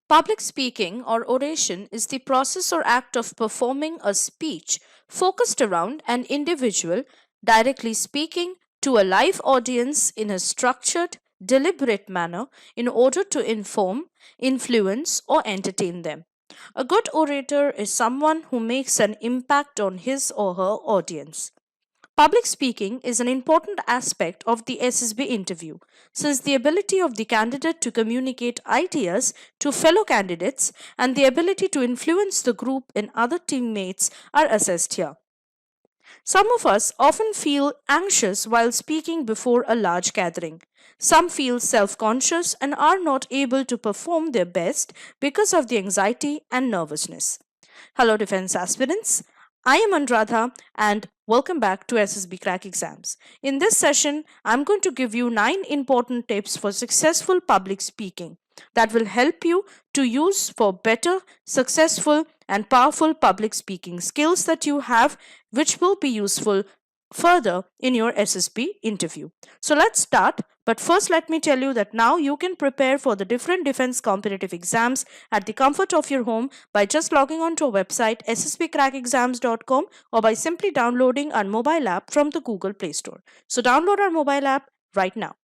Public speaking or oration is the process or act of performing a speech focused around an individual directly speaking to a live audience in a structured, deliberate manner in order to inform, influence, or entertain them. A good orator is someone who makes an impact on his or her audience. Public speaking is an important aspect of the SSB interview, since the ability of the candidate to communicate ideas to fellow candidates and the ability to influence the group and other teammates are assessed here. Some of us often feel anxious while speaking before a large gathering. Some feel self conscious and are not able to perform their best because of the anxiety and nervousness. Hello, defense aspirants. I am Anuradha and welcome back to SSB Crack Exams. In this session, I'm going to give you 9 important tips for successful public speaking that will help you to use for better, successful, and powerful public speaking skills that you have, which will be useful further in your SSB interview. So let's start. But first, let me tell you that now you can prepare for the different defense competitive exams at the comfort of your home by just logging on to our website ssbcrackexams.com or by simply downloading our mobile app from the Google Play Store. So download our mobile app right now.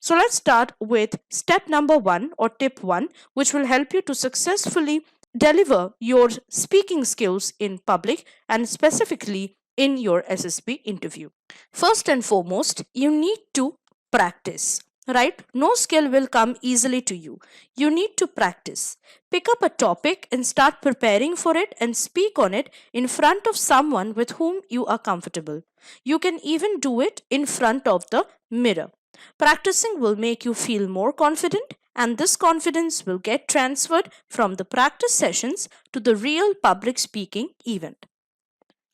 So let's start with step number 1 or tip 1, which will help you to successfully deliver your speaking skills in public and specifically in your SSB interview. First and foremost, you need to practice. Right? No skill will come easily to you. You need to practice. Pick up a topic and start preparing for it and speak on it in front of someone with whom you are comfortable. You can even do it in front of the mirror. Practicing will make you feel more confident, and this confidence will get transferred from the practice sessions to the real public speaking event.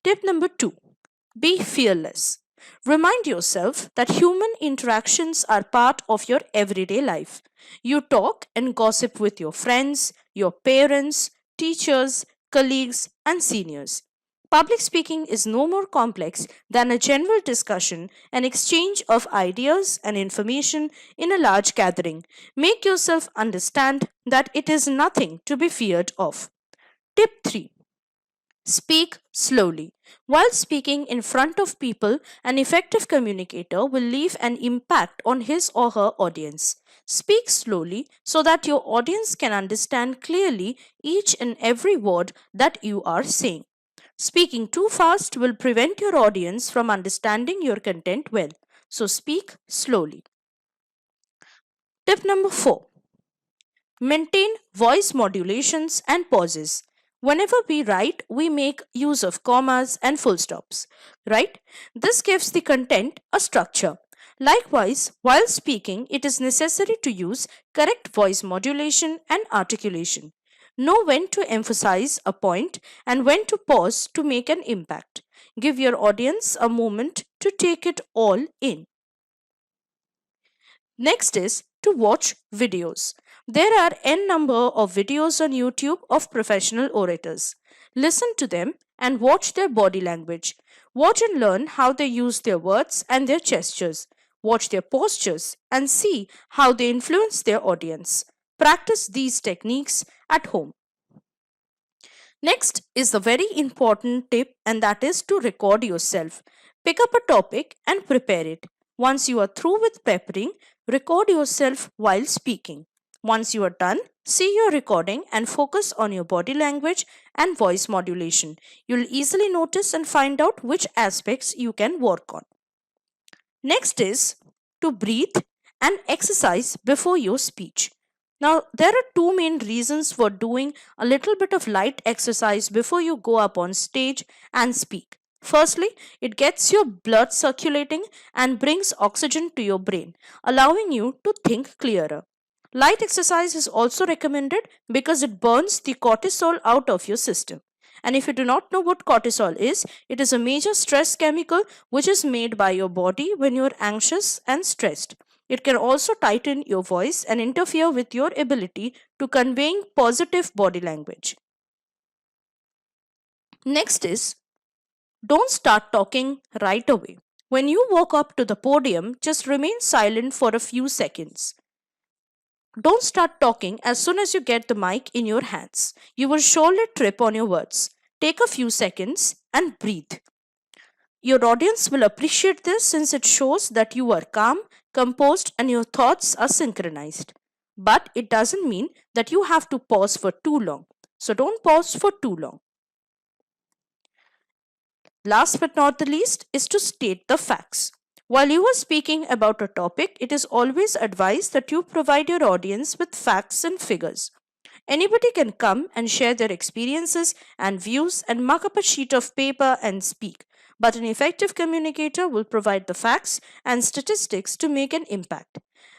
Tip number 2, be fearless. Remind yourself that human interactions are part of your everyday life. You talk and gossip with your friends, your parents, teachers, colleagues, and seniors. Public speaking is no more complex than a general discussion and exchange of ideas and information in a large gathering. Make yourself understand that it is nothing to be feared of. Tip 3, speak slowly. While speaking in front of people, an effective communicator will leave an impact on his or her audience. Speak slowly so that your audience can understand clearly each and every word that you are saying. Speaking too fast will prevent your audience from understanding your content well. So speak slowly. Tip number 4, maintain voice modulations and pauses. Whenever we write, we make use of commas and full stops, right? This gives the content a structure. Likewise, while speaking, it is necessary to use correct voice modulation and articulation. Know when to emphasize a point and when to pause to make an impact. Give your audience a moment to take it all in. Next is to watch videos. There are n number of videos on YouTube of professional orators. Listen to them and watch their body language. Watch and learn how they use their words and their gestures. Watch their postures and see how they influence their audience. Practice these techniques at home. Next is the very important tip, and that is to record yourself. Pick up a topic and prepare it. Once you are through with preparing, record yourself while speaking. Once you are done, see your recording and focus on your body language and voice modulation. You'll easily notice and find out which aspects you can work on. Next is to breathe and exercise before your speech. Now, there are two main reasons for doing a little bit of light exercise before you go up on stage and speak. Firstly, it gets your blood circulating and brings oxygen to your brain, allowing you to think clearer. Light exercise is also recommended because it burns the cortisol out of your system. And if you do not know what cortisol is, it is a major stress chemical which is made by your body when you are anxious and stressed. It can also tighten your voice and interfere with your ability to conveying positive body language. Next is, don't start talking right away. When you walk up to the podium, just remain silent for a few seconds. Don't start talking as soon as you get the mic in your hands. You will surely trip on your words. Take a few seconds and breathe. Your audience will appreciate this since it shows that you are calm, composed, and your thoughts are synchronized. But it doesn't mean that you have to pause for too long. So don't pause for too long. Last but not the least is to state the facts. While you are speaking about a topic, it is always advised that you provide your audience with facts and figures. Anybody can come and share their experiences and views and mark up a sheet of paper and speak. But an effective communicator will provide the facts and statistics to make an impact.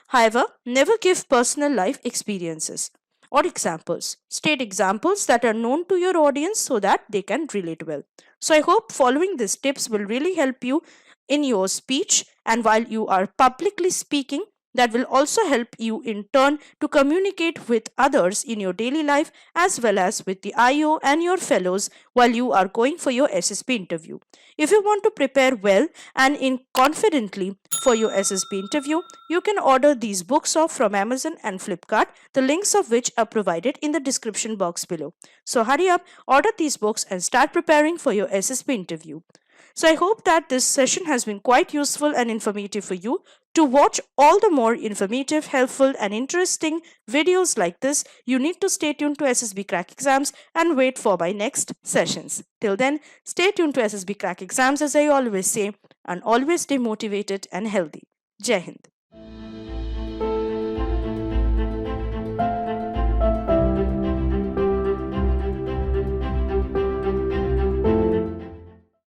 However, never give personal life experiences or examples. State examples that are known to your audience so that they can relate well. So, I hope following these tips will really help you in your speech, and while you are publicly speaking, that will also help you in turn to communicate with others in your daily life as well as with the IO and your fellows while you are going for your SSP interview. If you want to prepare well and in confidently for your SSP interview, you can order these books off from Amazon and Flipkart, the links of which are provided in the description box below. So hurry up, order these books and start preparing for your SSP interview. So I hope that this session has been quite useful and informative for you. To watch all the more informative, helpful, and interesting videos like this, you need to stay tuned to SSB Crack Exams and wait for my next sessions. Till then, stay tuned to SSB Crack Exams as I always say, and always stay motivated and healthy. Jai Hind.